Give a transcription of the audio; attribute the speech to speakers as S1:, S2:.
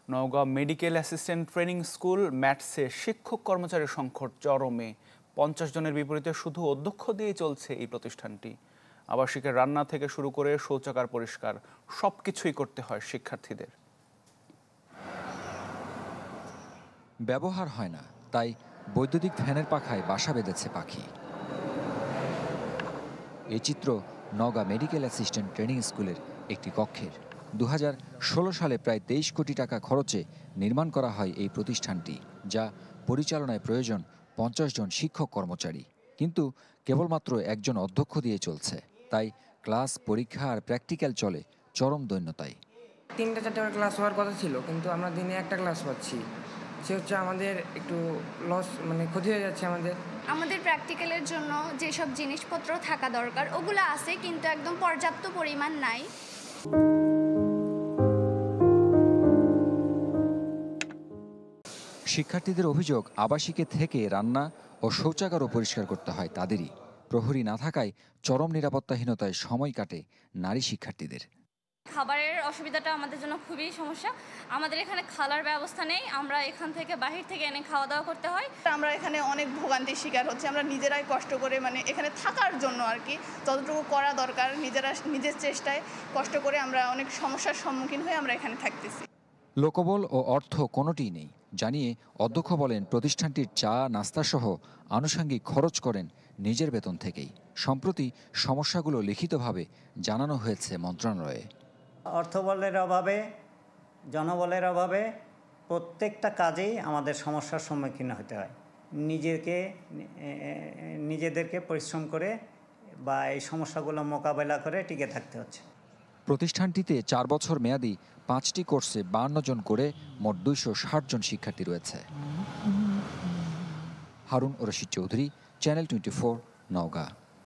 S1: Naogaon medical assistant training school ম্যাটসে শিক্ষক কর্মচারীর সংকট চরমে। 50 জনের বিপরীতে শুধু অধ্যক্ষ দিয়ে চলছে এই প্রতিষ্ঠানটি। আবাসিকের রান্না থেকে শুরু করে শৌচাগার পরিষ্কার সবকিছুই করতে হয় শিক্ষার্থীদের।
S2: ব্যবহার হয় না, তাই বৈদ্যুতিক ফ্যানের পাখায় বাসা বেঁধেছে পাখি। এই চিত্র নওগাঁ মেডিকেল অ্যাসিস্ট্যান্ট ট্রেনিং স্কুলের একটি কক্ষের। 2016 সালে প্রায় 23 কোটি টাকা খরচে নির্মাণ করা হয় এই প্রতিষ্ঠানটি, যা পরিচালনায় প্রয়োজন 50 জন শিক্ষক কর্মচারী। কিন্তু কেবলমাত্র একজন অধ্যক্ষ দিয়ে চলছে, তাই ক্লাস, পরীক্ষা আর প্র্যাকটিক্যাল চলে চরম দৈন্যতায়।
S3: 3-4টা ক্লাস হওয়ার কথা ছিল, কিন্তু আমরা দিনে একটা ক্লাস পাচ্ছি। সে হচ্ছে আমাদের একটু লস, মানে ক্ষতি হয়ে যাচ্ছে আমাদের
S4: প্র্যাকটিক্যালের জন্য যেসব জিনিসপত্র থাকা দরকার ওগুলো আছে, কিন্তু একদম পর্যাপ্ত পরিমাণ নাই।
S2: শিক্ষার্থীদের অভিযোগ, আবাসিকে থেকে রান্না ও শৌচাগারও পরিষ্কার করতে হয় তাদেরই। প্রহরী না থাকায় চরম নিরাপত্তাহীনতায় সময় কাটে নারী শিক্ষার্থীদের।
S5: খাবারের অসুবিধাটা আমাদের জন্য খুবই সমস্যা। আমাদের এখানে খালার ব্যবস্থা নেই, আমরা এখান থেকে বাহির থেকে এনে খাওয়া দাওয়া করতে হয়।
S6: আমরা এখানে অনেক ভোগান্তির শিকার হচ্ছে। আমরা নিজেরাই কষ্ট করে, মানে এখানে থাকার জন্য আর কি যতটুকু করা দরকার নিজের চেষ্টায় কষ্ট করে আমরা অনেক সমস্যার সম্মুখীন হয়ে আমরা এখানে থাকতেছি।
S2: লোকবল ও অর্থ কোনোটিই নেই জানিয়ে অধ্যক্ষ বলেন, প্রতিষ্ঠানটির চা, নাস্তা সহ আনুষঙ্গিক খরচ করেন নিজের বেতন থেকেই। সম্প্রতি সমস্যাগুলো লিখিতভাবে জানানো হয়েছে মন্ত্রণালয়ে।
S7: অর্থবলের অভাবে, জনবলের অভাবে প্রত্যেকটা কাজেই আমাদের সমস্যার সম্মুখীন হতে হয়। নিজেদেরকে পরিশ্রম করে বা এই সমস্যাগুলো মোকাবেলা করে টিকে থাকতে হচ্ছে।
S2: প্রতিষ্ঠানটিতে 4 বছর মেয়াদি 5টি কোর্সে 52 জন করে মোট 260 জন শিক্ষার্থী রয়েছে। হারুন রশিদ চৌধুরী, চ্যানেল 24, নওগাঁ।